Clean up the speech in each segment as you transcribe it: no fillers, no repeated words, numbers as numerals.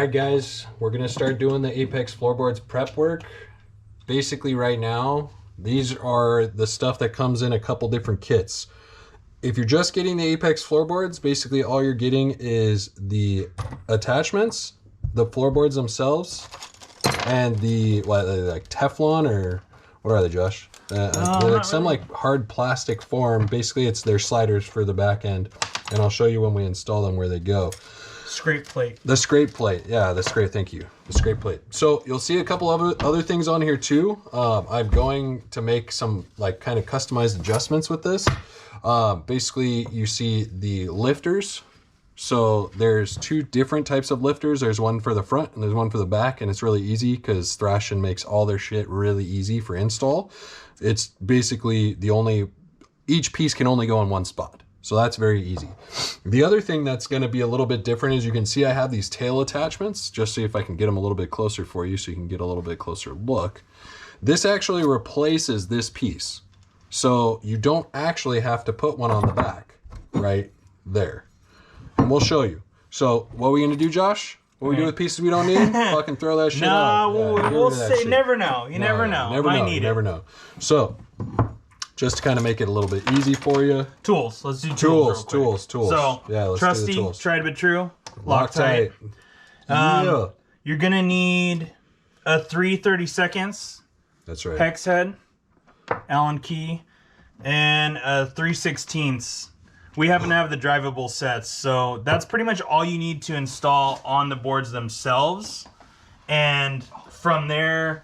Alright guys, we're going to start doing the Apex Floorboards prep work. Basically right now, these are the stuff that comes in a couple different kits. If you're just getting the Apex Floorboards, basically all you're getting is the attachments, the floorboards themselves, and the, what, like Teflon or what are they, Josh? Like some like hard plastic form. Basically it's their sliders for the back end, and I'll show you when we install them where they go. Scrape plate. The scrape plate, yeah, the scrape, thank you. The scrape plate. So you'll see a couple of other things on here too. I'm going to make some like kind of customized adjustments with this. Basically you see the lifters. So there's two different types of lifters. There's one for the front and there's one for the back, and it's really easy because Thrashin makes all their shit really easy for install. It's basically each piece can only go in one spot. So that's very easy. The other thing that's going to be a little bit different is you can see I have these tail attachments, just see if I can get them a little bit closer for you so you can get a little bit closer look. This actually replaces this piece. So you don't actually have to put one on the back right there. And we'll show you. So what are we going to do, Josh? What we do with pieces we don't need? Fucking throw that shit out. No, we'll say never know. You never know. You never know. So just to kind of make it a little bit easy for you. Tools. Let's do tools. Tools. So, yeah, let's trusty, do the tools. tried but true. Loctite. Yeah. You're going to need a 3/32 seconds. That's right. Hex head, Allen key, and a 3/16. We happen to have the drivable sets, so that's pretty much all you need to install on the boards themselves. And from there,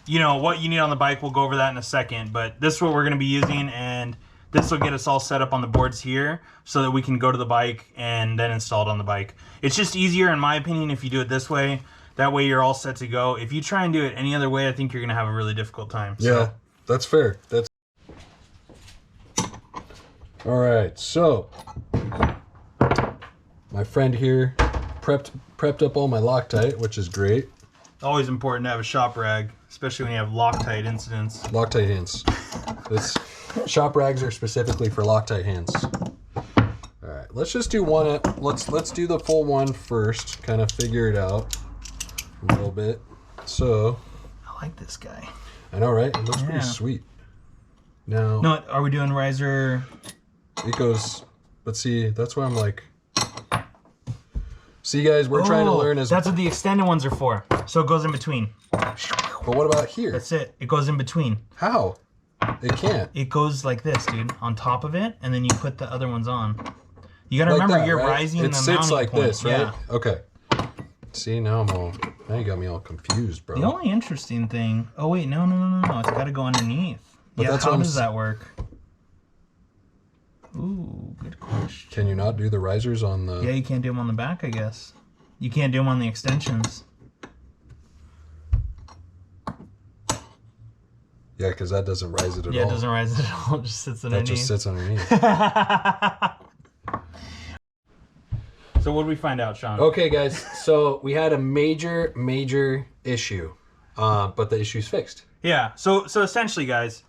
you know, what you need on the bike, we'll go over that in a second, but this is what we're going to be using, and this will get us all set up on the boards here so that we can go to the bike and then install it on the bike. It's just easier, in my opinion, if you do it this way. That way you're all set to go. If you try and do it any other way, I think you're going to have a really difficult time. Yeah, that's fair. All right, so my friend here prepped up all my Loctite, which is great. Always important to have a shop rag, especially when you have Loctite incidents. Loctite hands. Shop rags are specifically for Loctite hands. All right, let's just do one. Let's do the full one first. Kind of figure it out a little bit. So I like this guy. I know, right? It looks pretty sweet. Now, no, are we doing riser? It goes. But see, that's why I'm like. See, guys, we're trying to learn as. That's what the extended ones are for. So it goes in between. But what about here? That's it. It goes in between. How? It can't. It goes like this, dude, on top of it, and then you put the other ones on. You gotta remember, you're rising the mounting point. It sits like this, right? Yeah. Okay. See, now you got me all confused, bro. The only interesting thing. Oh wait, no. It's got to go underneath. But yeah, how does that work? Ooh, good question. Can you not do the risers on the... Yeah, you can't do them on the back, I guess. You can't do them on the extensions. Yeah, because that doesn't rise it at all. Yeah, it doesn't rise it at all. It just sits underneath. That just sits underneath. So what did we find out, Sean? Okay, guys. So we had a major issue, but the issue's fixed. Yeah. So essentially, guys...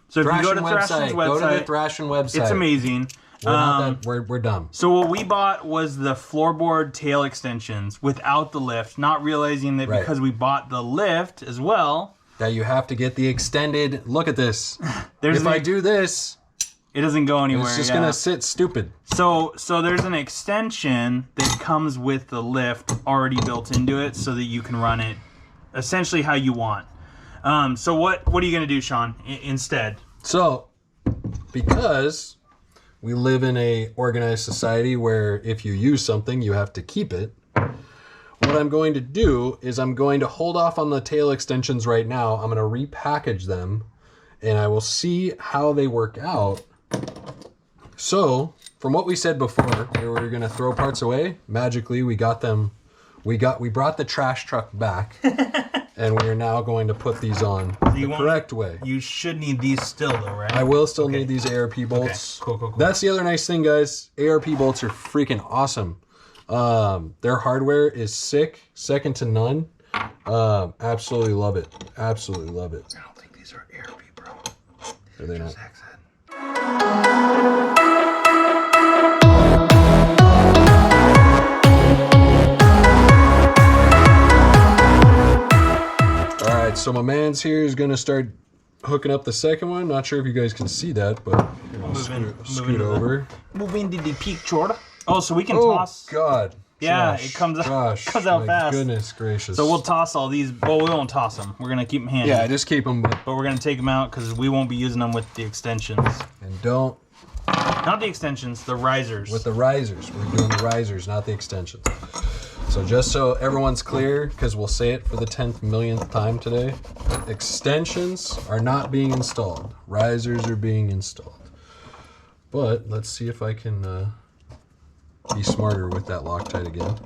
So if you go to Thrashin's website, go to the Thrashin website. It's amazing. We're dumb. So what we bought was the floorboard tail extensions without the lift, not realizing that because we bought the lift as well. That you have to get the extended. Look at this. If I do this, it doesn't go anywhere. It's just gonna sit stupid. So there's an extension that comes with the lift already built into it, so that you can run it essentially how you want. So what are you gonna do, Sean, instead? So, because we live in a organized society where if you use something, you have to keep it. What I'm going to do is I'm going to hold off on the tail extensions right now. I'm going to repackage them, and I will see how they work out. So, from what we said before, we were going to throw parts away. Magically, we got them. We brought the trash truck back. And we are now going to put these on the correct way. You should need these still, though, right? I will still need these ARP bolts. Okay. Cool. That's the other nice thing, guys. ARP bolts are freaking awesome. Their hardware is sick, second to none. Absolutely love it. Absolutely love it. I don't think these are ARP, bro. Are they not? So my man's here is gonna start hooking up the second one. Not sure if you guys can see that, but scoot over. Move into the picture. Oh, so we can Oh toss. God. Yeah, Josh, it comes out. Josh, Comes out my fast. Goodness gracious. So we'll toss all these. Well, we won't toss them. We're gonna keep them handy. Yeah, just keep them. But we're gonna take them out because we won't be using them with the extensions. And don't. Not the extensions, the risers. With the risers, we're doing the risers, not the extensions. So just so everyone's clear, because we'll say it for the 10th millionth time today, extensions are not being installed. Risers are being installed. But let's see if I can be smarter with that Loctite again.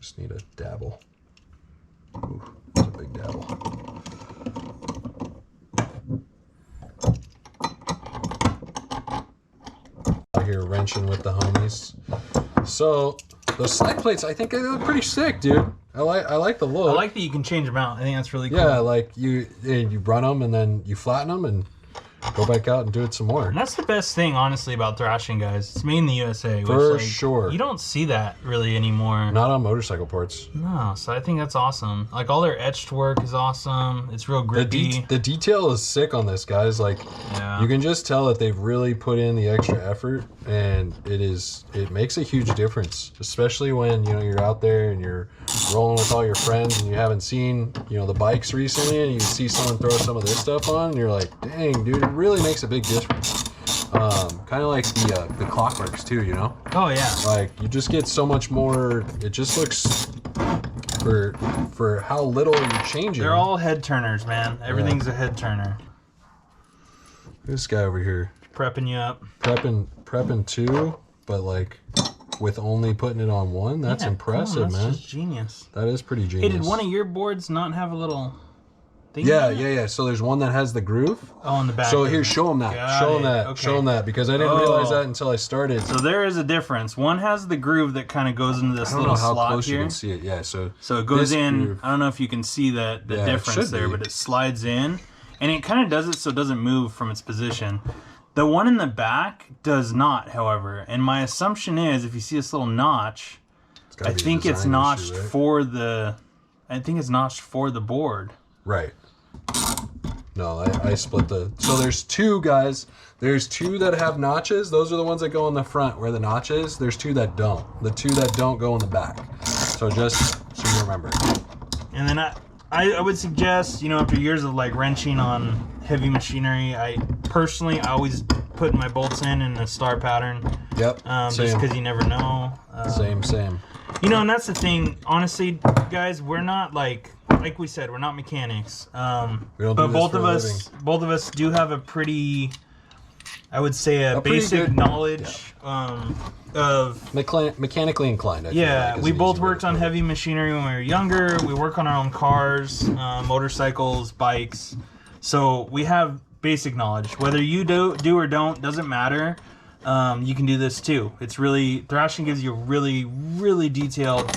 Just need a dabble. Ooh, that's a big dabble. Here wrenching with the homies. So those slide plates, I think they look pretty sick, dude. I like the look. I like that you can change them out. I think that's really cool. Yeah, like you run them and then you flatten them and go back out and do it some more. And that's the best thing, honestly, about thrashing, guys. It's made in the USA. For which, sure. You don't see that really anymore. Not on motorcycle parts. No, so I think that's awesome. Like, all their etched work is awesome. It's real grippy. The detail is sick on this, guys. Like, Yeah. you can just tell that they've really put in the extra effort, and it makes a huge difference, especially when you're out there and you're rolling with all your friends and you haven't seen the bikes recently, and you see someone throw some of this stuff on, and you're like, dang, dude, it really makes a big difference. Kind of like the Clockworks too, Oh, yeah. Like, you just get so much more. It just looks for how little you're changing. They're all head turners, man. Everything's a head turner. This guy over here Prepping you up. prepping two, but like with only putting it on one. That's impressive, that's man. Just genius. That is pretty genius. Hey, did one of your boards not have a little thing? Yeah. So there's one that has the groove. Oh, on the back. So here, show them that. Show them that. Okay. Show them that, because I didn't realize that until I started. So there is a difference. One has the groove that kind of goes into this I don't little know how slot close here. you can see it. Yeah. So it goes this in. groove- I don't know if you can see the Yeah, it difference should there, be. but it slides in, and it kind of does it so it doesn't move from its position. The one in the back does not, however. And my assumption is, if you see this little notch, gotta I be a think it's design notched issue, right? for the. I think it's notched for the board. Right. No, I split the. So there's two, guys. There's two that have notches. Those are the ones that go in the front where the notch is. There's two that don't. The two that don't go in the back. So just so you remember. And then I would suggest, after years of like wrenching on heavy machinery, I always put my bolts in a star pattern. Yep. Just Same. because you never know. Same. And that's the thing. Honestly, guys, we're not like we said, we're not mechanics. We don't do but this both for of a us, do have a pretty, I would say, a pretty basic good- knowledge of. Mechanically inclined. I feel Yeah, like is we an both easy way worked to on put it. heavy machinery when we were younger. We work on our own cars, motorcycles, bikes. So we have basic knowledge. Whether you do or don't, doesn't matter. You can do this too. It's really, Thrashin gives you really, really detailed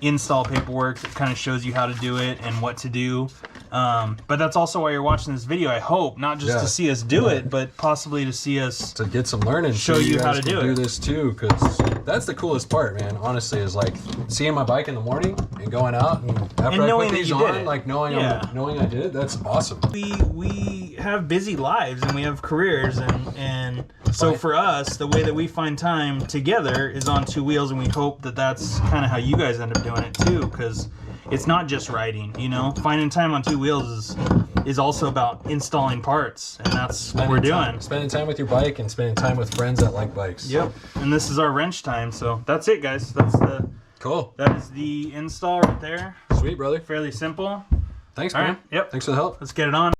install paperwork that kind of shows you how to do it and what to do. But that's also why you're watching this video, I hope. Not just to see us do it, but possibly to see us to get some learning. show so you how guys to can do it. this too, because that's the coolest part, man. Honestly, is like seeing my bike in the morning and going out, and after I knowing put that these you did on, it. like knowing I did it. That's awesome. We have busy lives and we have careers, and so for us, the way that we find time together is on two wheels, and we hope that that's kind of how you guys end up doing it too, because it's not just riding. Finding time on two wheels is also about installing parts, and that's what we're doing. Spending time with your bike and spending time with friends that like bikes. Yep. And this is our wrench time, so that's it, guys. Cool. That is the install right there. Sweet, brother. Fairly simple. Thanks, All man. right. Yep. Thanks for the help. Let's get it on.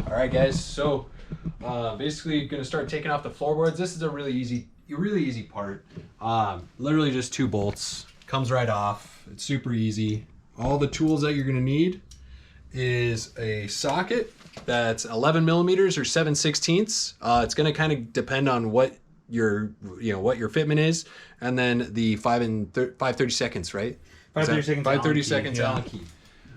All right, guys. So basically, gonna start taking off the floorboards. This is a really easy part. Literally just two bolts. Comes right off. It's super easy. All the tools that you're gonna need is a socket that's 11 millimeters or 7/16. It's gonna kind of depend on what your fitment is, and then the 5/32, right? 5/32 5/32 Allen Allen key. key.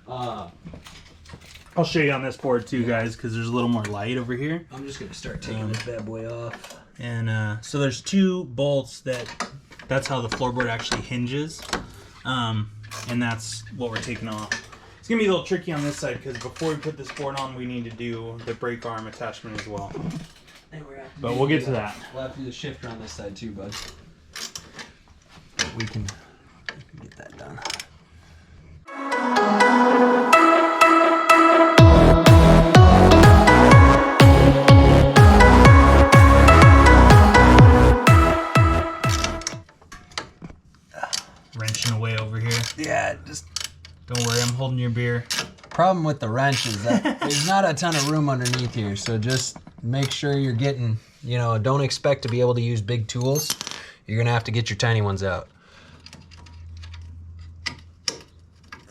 I'll show you on this board too, guys, because there's a little more light over here. I'm just gonna start taking this bad boy off. And so there's two bolts that's how the floorboard actually hinges. And that's what we're taking off. It's gonna be a little tricky on this side because before we put this board on, we need to do the brake arm attachment as well. But we'll get to that. We'll have to do the shifter on this side too, bud. But we can get that done. Wrenching away over here. Yeah, just Don't worry, I'm holding your beer. problem with the wrench is that there's not a ton of room underneath here, so just make sure you're getting, you know, don't expect to be able to use big tools. You're gonna have to get your tiny ones out.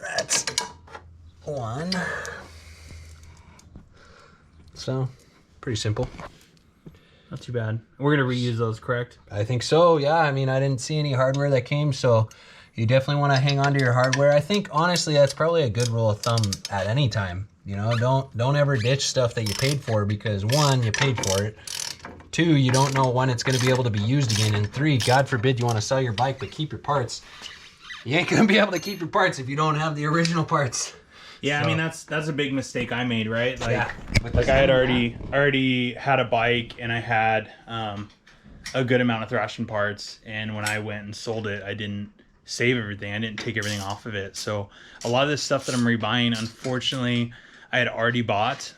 That's one. So, pretty simple. Not too bad. We're gonna reuse those, correct? I think so, yeah. I mean, I didn't see any hardware that came, so you definitely want to hang on to your hardware. I think, honestly, that's probably a good rule of thumb at any time. You know, don't ever ditch stuff that you paid for because, one, you paid for it. Two, you don't know when it's going to be able to be used again. And three, God forbid you want to sell your bike but keep your parts. You ain't going to be able to keep your parts if you don't have the original parts. Yeah, So- I mean that's a big mistake I made, right? Like, Yeah. like I had already had a bike and I had a good amount of Thrashin parts, and when I went and sold it, I didn't save everything. I didn't take everything off of it. So a lot of this stuff that I'm rebuying, unfortunately, I had already bought.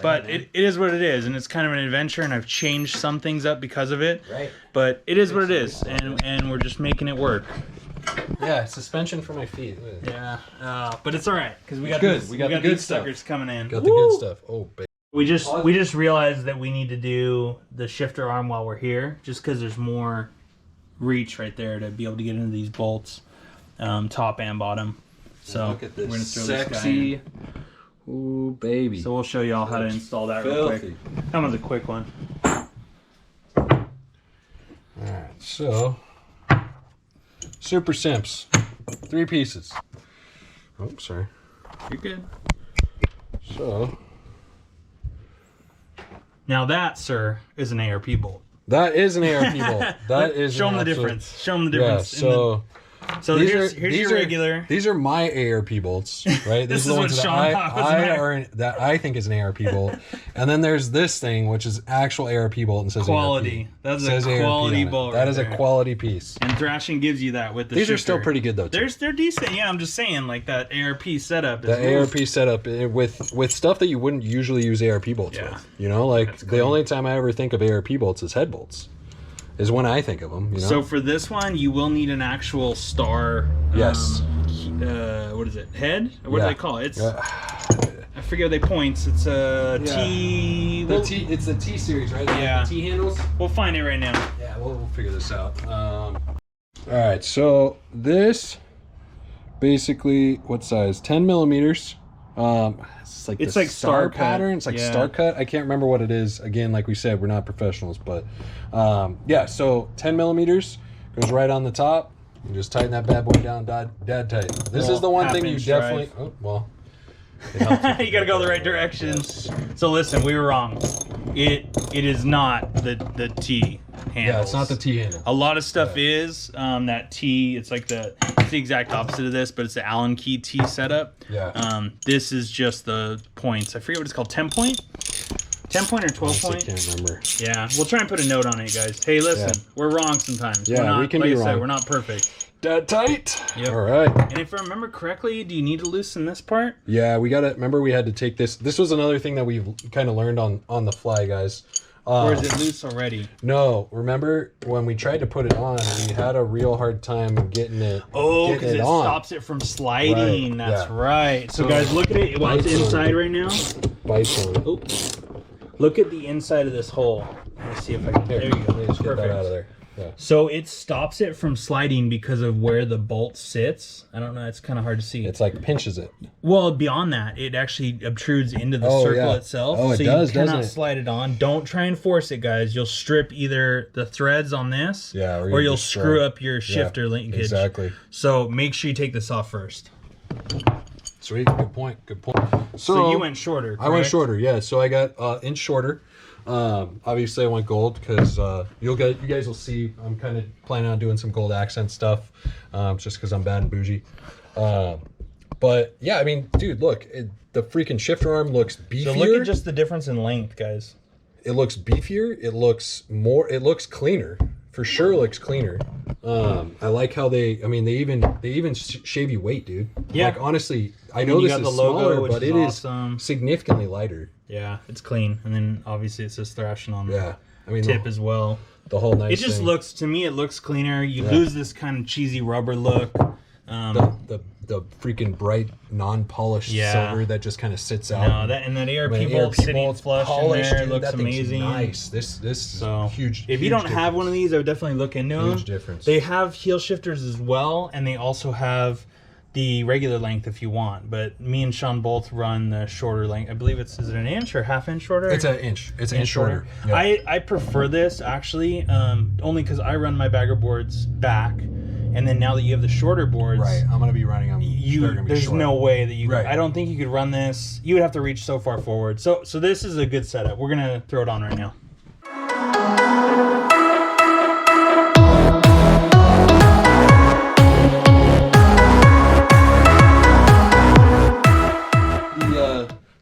But it is what it is, and it's kind of an adventure, and I've changed some things up because of it. Right. But it is what it is, and we're just making it work. Yeah, suspension for my feet. Yeah, but it's all right because we got good. this, We got the good these stuff. suckers coming in. Got the good stuff. Oh, baby. We just realized that we need to do the shifter arm while we're here, just because there's more reach right there to be able to get into these bolts, top and bottom. So Look at this we're gonna throw this guy sexy. in. Ooh, baby. So we'll show you all how to install that real quick. Filthy. That one's a quick one. Alright, so Super Simps. 3 pieces. Oh, sorry. You're good. So Now that, sir, is an ARP bolt. that is an ARP bolt. That is Show an them the absolute- difference. Show them the Yeah, difference. So here's your regular. These are my ARP bolts, right? This These are the is ones what that Sean thought was that I think is an ARP bolt. And then there's this thing, which is actual ARP bolt and says Quality. ARP. That's Says a ARP quality on it. bolt. That right is there. a quality piece. And Thrashin gives you that with the These are shifter. still pretty good though. Too. They're decent. Yeah, I'm just saying, like that ARP setup. Is The ARP setup with stuff that you wouldn't usually use ARP bolts Yeah. with. You know, like That's the clean. only time I ever think of ARP bolts is head bolts. Is when I think of them. You know. So for this one, you will need an actual star. Yes. What is it? Head? Or what Yeah. do they call it? It's I forget what they points. It's a T. It's the T series, right? Yeah. The T handles. We'll find it right now. Yeah, we'll figure this out. All right, so this basically what size? 10 millimeters. It's like the star star cut. pattern. It's like Yeah. star cut. I can't remember what it is. Again, like we said, we're not professionals, but yeah. So 10 millimeters goes right on the top. You just tighten that bad boy down, dead tight. This is the one thing you half-inch definitely. drive. Oh well. It helps You gotta go the right direction. So listen, we were wrong. It is not the T handles. Yeah, it's not the T handle. A lot of stuff is that T. It's like it's the exact opposite of this, but it's the Allen key T setup. Yeah. This is just the points. I forget what it's called. 10 point. 10 point or 12 I point? can't remember. Yeah, we'll try and put a note on it, guys. Hey, listen, we're wrong sometimes. Yeah, we're not, we can like be I said, wrong. we're not perfect. Dead tight. Yep. All right. And if I remember correctly, do you need to loosen this part? Yeah, we gotta remember we had to take this. This was another thing that we've kind of learned on the fly, guys. Or is it loose already? No, remember when we tried to put it on, we had a real hard time getting it. Oh, getting because it on. stops it from sliding. Right, That's yeah. right. So So, guys, look at it while it's bites on inside it. right now. Bites on it. Oh, look at the inside of this hole. Let's see if I can. Here, There you let me go. just get that Perfect. out of there. Yeah. So it stops it from sliding because of where the bolt sits. I don't know. It's kind of hard to see. It's like pinches it. Well, beyond that, it actually obtrudes into the Oh, circle yeah. itself. Oh, it so does, you cannot doesn't it? slide it on. Don't try and force it, guys. You'll strip either the threads on this, Yeah, or you'll destroy screw it. up your shifter linkage. Exactly. So make sure you take this off first. Sweet. Good point. Good point. So you went shorter. I went correct? shorter. Yeah. So I got inch shorter. Obviously I went gold because you guys will see I'm kind of planning on doing some gold accent stuff just because I'm bad and bougie. But yeah, I mean, dude, look, the freaking shifter arm looks beefier. So look at just the difference in length, guys. It looks beefier. It looks cleaner. For sure looks cleaner. I like how they even shave you weight, dude. Yeah. Like, honestly, I know this is smaller, but it is awesome. significantly lighter. Yeah, it's clean. And then obviously it says Thrashin on Yeah. the tip as well. The whole nice It just thing. looks, to me, it looks cleaner. You lose this kind of cheesy rubber look. The freaking bright non-polished silver that just kind of sits out. No, that and that ARP bolt sitting flush in there, dude, looks that thing's amazing. nice. This So huge. If you don't have one of these, I would definitely look into them. Huge difference. They have heel shifters as well, and they also have the regular length if you want. But me and Sean both run the shorter length. I believe is it an inch or half inch shorter? It's an inch. It's an inch shorter. Yeah. I prefer this actually, only because I run my bagger boards back, and then now that you have the shorter boards, Right, I'm gonna be running them. there's no way that you. Right. I don't think you could run this. You would have to reach so far forward. So this is a good setup. We're gonna throw it on right now.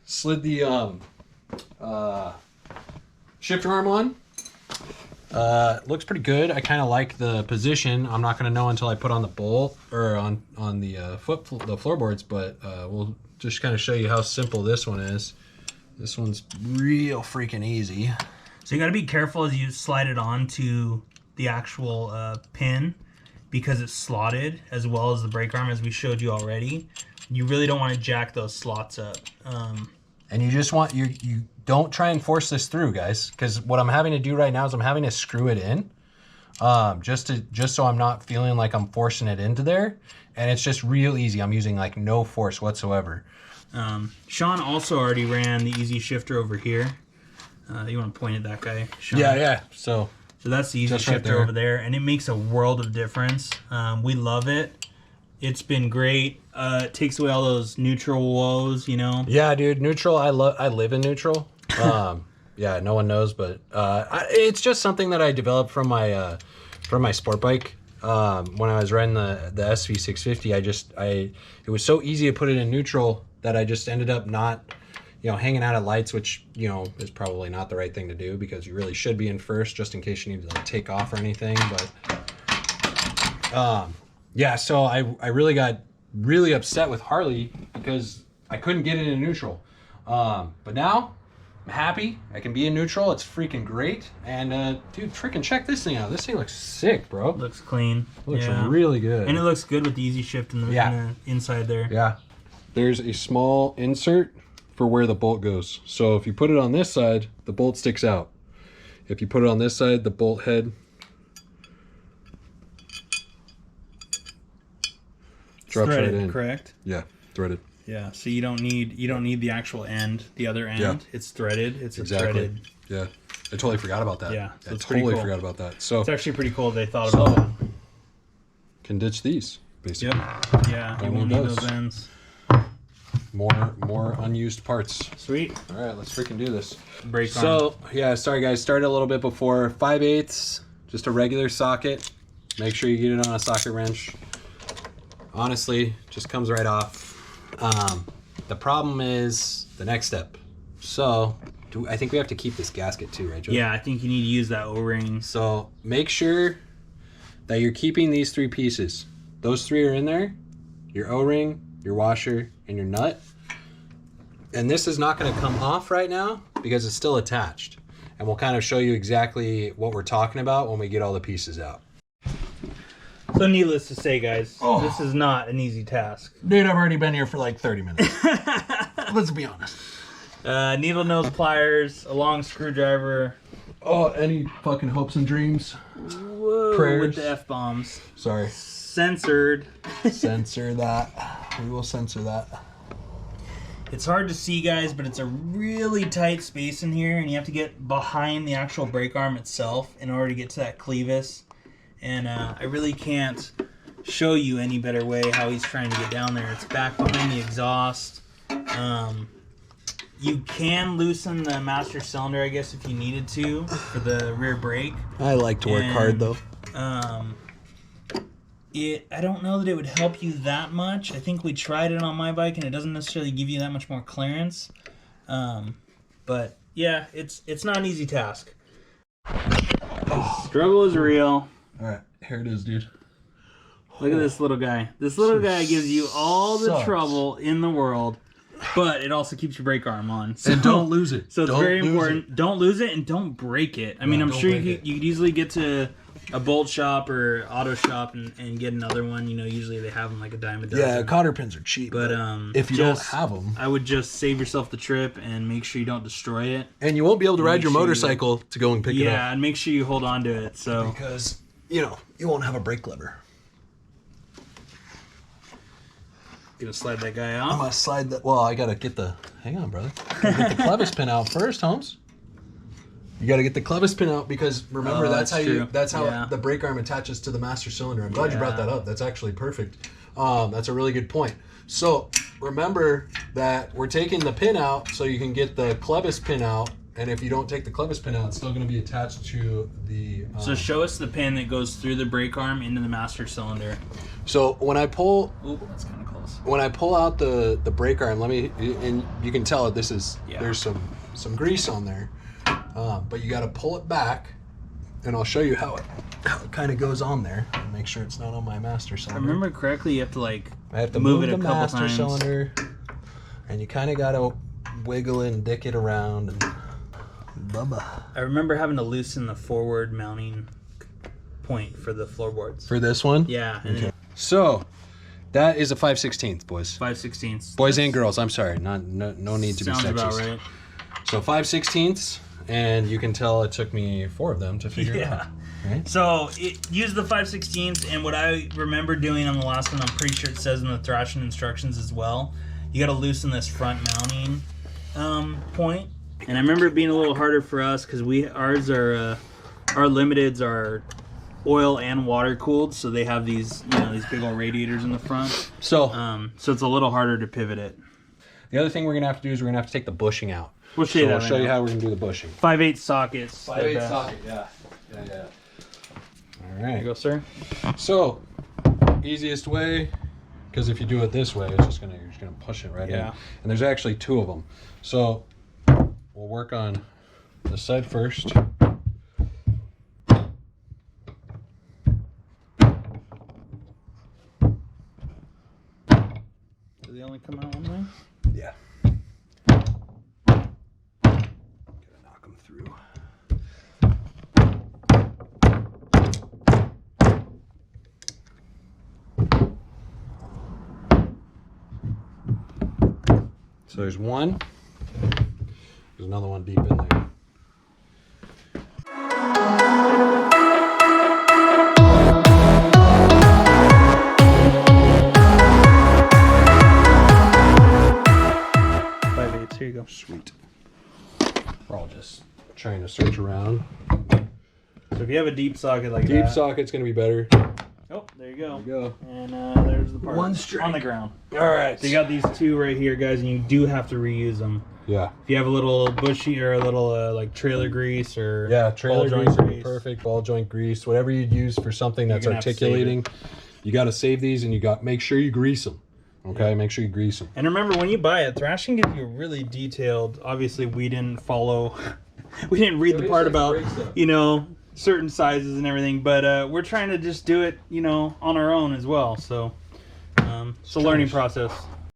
Slid the shifter arm on. Looks pretty good. I kind of like the position. I'm not going to know until I put on the bolt or on the the floorboards, but we'll just kind of show you how simple this one is. This one's real freaking easy. So you got to be careful as you slide it onto the actual pin, because it's slotted as well as the brake arm, as we showed you already. You really don't want to jack those slots up. And you just want you don't try and force this through, guys, because what I'm having to do right now is I'm having to screw it in, just so I'm not feeling like I'm forcing it into there, and it's just real easy. I'm using like no force whatsoever. Sean also already ran the easy shifter over here. You want to point at that guy, Sean? Yeah. So that's the easy just right shifter there. over there, and it makes a world of difference. We love it. It's been great. It takes away all those neutral woes, you know. Yeah, dude, neutral. I live in neutral. Yeah, no one knows, but it's just something that I developed from my sport bike. When I was riding the SV650, it was so easy to put it in neutral that I just ended up not, hanging out at lights, which, is probably not the right thing to do, because you really should be in first just in case you need to like take off or anything. But yeah, so I really got really upset with Harley because I couldn't get it in neutral. But now I'm happy. I can be in neutral. It's freaking great. And dude, freaking check this thing out. This thing looks sick, bro. Looks clean. Looks really good. And it looks good with the easy shift in the inside there. Yeah. There's a small insert for where the bolt goes. So if you put it on this side, the bolt sticks out. If you put it on this side, the bolt head drops threaded, right in. Correct? Yeah, threaded. Yeah, so you don't need the actual end, the other end. Yeah. It's threaded. It's Exactly. a threaded. Yeah. I totally forgot about that. Yeah, so I it's pretty totally cool. forgot about that. So It's actually pretty cool they thought about that. can ditch these, basically. Yep. Yeah, you Don't won't need need those. those ends. More unused parts. Sweet. All right, let's freaking do this. Brake arm. So, yeah, sorry guys, started a little bit before. 5/8, just a regular socket. Make sure you get it on a socket wrench. Honestly, just comes right off. The problem is the next step. So, I think we have to keep this gasket too, right, Joe? Yeah, I think you need to use that O-ring. So, make sure that you're keeping these three pieces. Those three are in there. Your O-ring, your washer, and your nut. And this is not going to come off right now because it's still attached. And we'll kind of show you exactly what we're talking about when we get all the pieces out. So needless to say, guys, this is not an easy task. Dude, I've already been here for like 30 minutes. Let's be honest. Needle nose pliers, a long screwdriver. Oh, any fucking hopes and dreams? Whoa, Prayers. with the F-bombs. Sorry. Censored. Censor that. We will censor that. It's hard to see, guys, but it's a really tight space in here, and you have to get behind the actual brake arm itself in order to get to that clevis. And I really can't show you any better way how he's trying to get down there. It's back behind the exhaust. You can loosen the master cylinder, I guess, if you needed to for the rear brake. I like to work hard though. I don't know that it would help you that much. I think we tried it on my bike, and it doesn't necessarily give you that much more clearance. But yeah, it's not an easy task. Struggle is real. All right, here it is, dude. Look at this little guy. This little guy gives you all the Sucks. trouble in the world, but it also keeps your brake arm on. So, And don't lose it. So it's Don't very lose important. it. Don't lose it and don't break it. I mean, I'm don't sure break you it. could easily get to a bolt shop or auto shop and get another one. You know, usually they have them like a dime a dozen. Yeah, cotter pins are cheap. But if you don't have them, I would just save yourself the trip and make sure you don't destroy it. and you won't be able to ride make your sure you- motorcycle to go and pick it up. Yeah, and make sure you hold on to it. So Because, you know, you won't have a brake lever. gonna slide that guy I'm off. gonna slide that. Well, I gotta get the. Hang on, brother. Gotta get the clevis pin out first, Holmes. You gotta get the clevis pin out because remember Oh, that's how true. that's how Yeah. the brake arm attaches to the master cylinder. I'm glad you brought that up. That's actually perfect. That's a really good point. So remember that we're taking the pin out so you can get the clevis pin out. And if you don't take the clevis pin out, it's still going to be attached to the. So show us the pin that goes through the brake arm into the master cylinder. So when I pull Ooh, that's kind of close. when I pull out the brake arm, let me, and you can tell this is there's some grease on there, but you got to pull it back, and I'll show you how it kind of goes on there. And make sure it's not on my master If I cylinder. remember correctly, you have to like I have to move move it a the couple master times. cylinder, and you kind of got to wiggle it and dick it around. And bubba. I remember having to loosen the forward mounting point for the floorboards. For this one? Yeah, and then So, that is a 5/16, boys. 5/16. Boys and girls, I'm sorry. No need to be Sounds sexist. about right. So 5/16, and you can tell it took me 4 of them to figure it out. Right? So use the 5/16, and what I remember doing on the last one, I'm pretty sure it says in the Thrashin instructions as well. You got to loosen this front mounting point. And I remember it being a little harder for us because ours are our limiteds are oil and water cooled, so they have these these big old radiators in the front. So, So it's a little harder to pivot it. the other thing we're going to have to do is we're going to have to take the bushing out. We'll show you that I'll right show you now. how we're going to do the bushing. 5/8 sockets. 5/8 socket, yeah. All There you right. go, sir. So, easiest way, because if you do it this way, it's just you're just gonna push it right in. Yeah. And there's actually 2 of them. So, we'll work on this side first. Do they only come out one way? Yeah. Gotta knock them through. So there's one. There's another one deep in there. Here you go. Sweet. We're all just trying to search around. So if you have a deep socket like Deep that. socket's gonna be better. Oh, there you go. There you go. And there's the part One straight. on the ground. All right. So you got these 2 right here, guys, and you do have to reuse them. Yeah. If you have a little bushy or a little like trailer grease or Yeah, trailer ball joint grease would be perfect. Ball joint grease, whatever you'd use for something that's gonna have to save articulating. You got to save these, and make sure you grease them. Okay, make sure you grease them. And remember, when you buy it, Thrashin gives you a really detailed. Obviously, we didn't follow. We didn't read the part about certain sizes and everything, but we're trying to just do it on our own as well. So it's a learning process.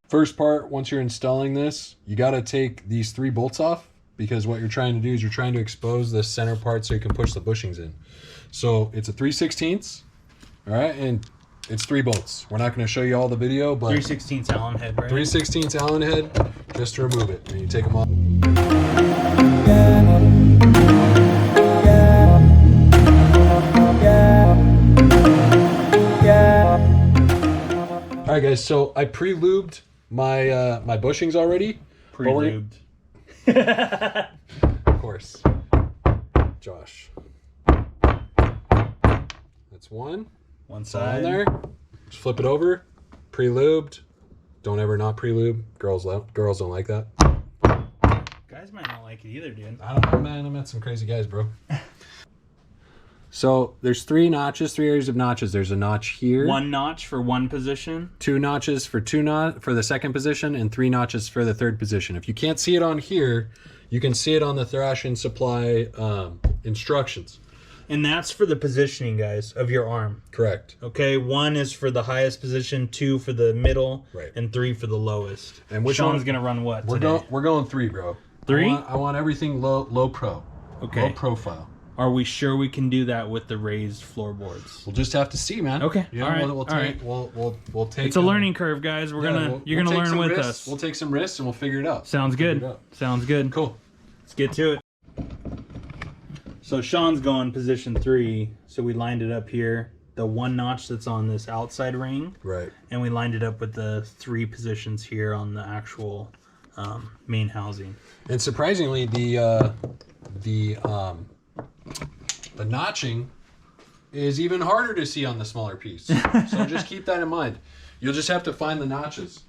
First part, once you're installing this, you got to take these 3 bolts off, because what you're trying to do is you're trying to expose the center part so you can push the bushings in. So it's a 3/16, all right, and it's 3 bolts. We're not going to show you all the video, but 3/16 Allen head, right? 3/16 Allen head, just to remove it, and you take them off. All right, guys. So I pre-lubed my my bushings already. Pre-lubed. Of course. Josh. That's one. One On side. there. Just flip it over. Pre-lubed. Don't ever not pre-lube. Girls don't like that. Guys might not like it either, dude. I don't know, man. I met some crazy guys, bro. So there's 3 notches, 3 areas of notches. There's a notch here. 1 notch for 1 position. 2 notches for for the second position, and 3 notches for the third position. If you can't see it on here, you can see it on the Thrashin supply instructions. And that's for the positioning, guys, of your arm. Correct. Okay, 1 is for the highest position, 2 for the middle, right, and 3 for the lowest. And which Sean's one's gonna run what we're today? We're going 3, bro. 3? I want everything low pro. Okay. Low profile. Are we sure we can do that with the raised floorboards? We'll just have to see, man. Okay. You know, all right. We'll take. It's a learning curve, guys. You're gonna learn with risks. us. We'll take some risks and we'll figure it out. Sounds good. Sounds good. Cool. Let's get to it. So Sean's going position 3. So we lined it up here, the 1 notch that's on this outside ring, right? And we lined it up with the 3 positions here on the actual main housing. And surprisingly, the notching is even harder to see on the smaller piece. So just keep that in mind. You'll just have to find the notches.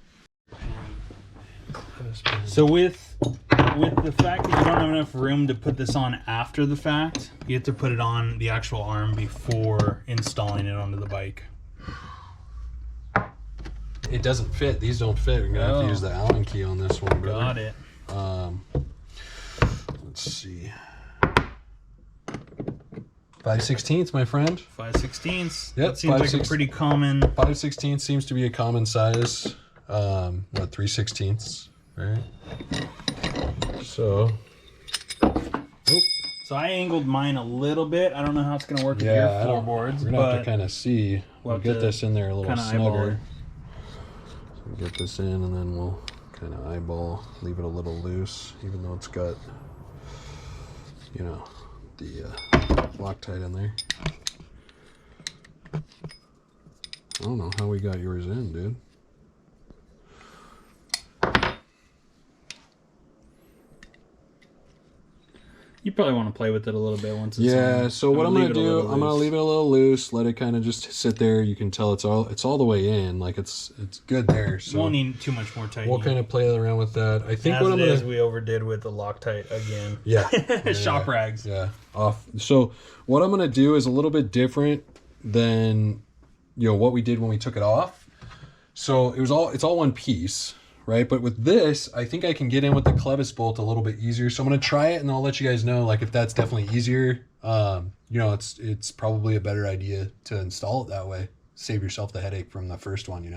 So with the fact that you don't have enough room to put this on after the fact, you have to put it on the actual arm before installing it onto the bike. It doesn't fit. These don't fit. We're gonna have to use the Allen key on this one. Got it. Let's see. 5/16, my friend. 5/16. Yep, That seems like a pretty common. 5/16 seems to be a common size. What, 3/16, right? So. So I angled mine a little bit. I don't know how it's going to work with your floorboards. We're going to have to kind of see. We'll get this in there a little snugger. So get this in, and then we'll kind of eyeball, leave it a little loose, even though it's got, you know, the Loctite in there. I don't know how we got yours in, dude. You probably want to play with it a little bit once it's on. So what I'm gonna do, I'm gonna leave it a little loose, let it kind of just sit there. You can tell it's all the way in, like it's good there. So won't need too much more tightening. We'll kind of play around with that. I think what I'm gonna we overdid with the Loctite again. Yeah. Shop rags. Yeah. Off. So what I'm gonna do is a little bit different than what we did when we took it off. So it's all one piece. Right, but with this, I think I can get in with the clevis bolt a little bit easier. So I'm gonna try it, and I'll let you guys know, like, if that's definitely easier. It's probably a better idea to install it that way. Save yourself the headache from the first one,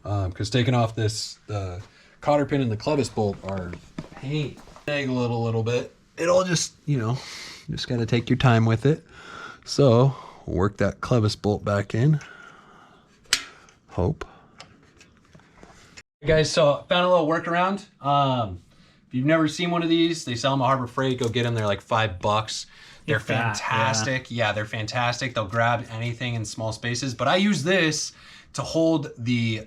because taking off the cotter pin and the clevis bolt are pain. Angle it a little bit. It'll just just gotta take your time with it. So work that clevis bolt back in. Hope. Hey guys, so found a little workaround. If you've never seen one of these, they sell them at Harbor Freight. Go get them. They're like $5. They're fantastic. Yeah, they're fantastic. They'll grab anything in small spaces. But I use this to hold the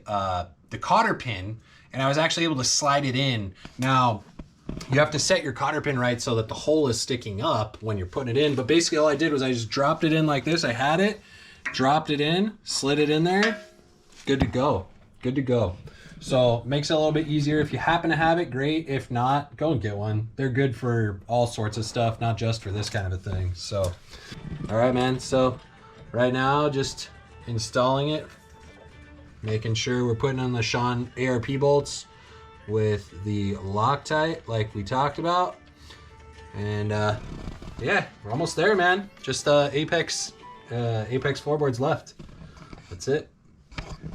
cotter pin, and I was actually able to slide it in. Now, you have to set your cotter pin right so that the hole is sticking up when you're putting it in. But basically all I did was I just dropped it in like this. I had it, dropped it in, slid it in there. Good to go. Good to go. So makes it a little bit easier. If you happen to have it, great. If not, go and get one. They're good for all sorts of stuff, not just for this kind of a thing. So, all right, man. So right now, just installing it, making sure we're putting on the Sean ARP bolts with the Loctite like we talked about. And yeah, we're almost there, man. Just Apex floorboards left. That's it.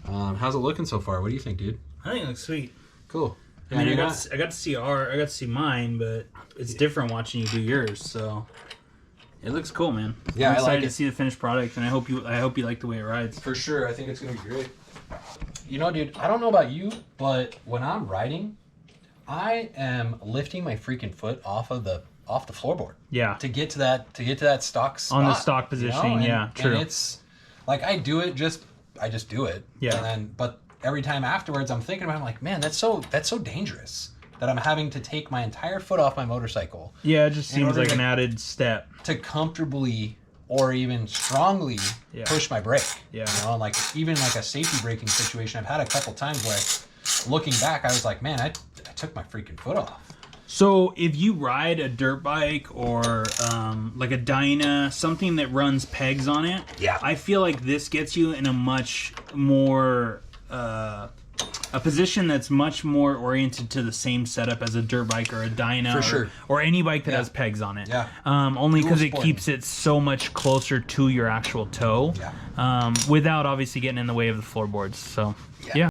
How's it looking so far? What do you think, dude? I think it looks sweet. Cool. I mean, I got to see mine, but it's different watching you do yours. So it looks cool, man. Yeah, I'm excited to see the finished product, and I hope you like the way it rides. For sure, I think it's gonna be great. Dude, I don't know about you, but when I'm riding, I am lifting my freaking foot off the floorboard. Yeah. To get to that stock spot. On the stock positioning, yeah, true. And it's like I just do it. Yeah. But every time afterwards, I'm thinking about it, I'm like, man, that's so dangerous that I'm having to take my entire foot off my motorcycle. Yeah, it just seems like an added step to comfortably or even strongly push my brake. Yeah. Like even like a safety braking situation, I've had a couple times where looking back, I was like, man, I took my freaking foot off. So if you ride a dirt bike or like a Dyna, something that runs pegs on it, Yeah. I feel like this gets you in a much more a position that's much more oriented to the same setup as a dirt bike or a Dyna For sure. or any bike that has pegs on it. Yeah. Only because it sport. keeps it so much closer to your actual toe, Yeah. without obviously getting in the way of the floorboards. So yeah.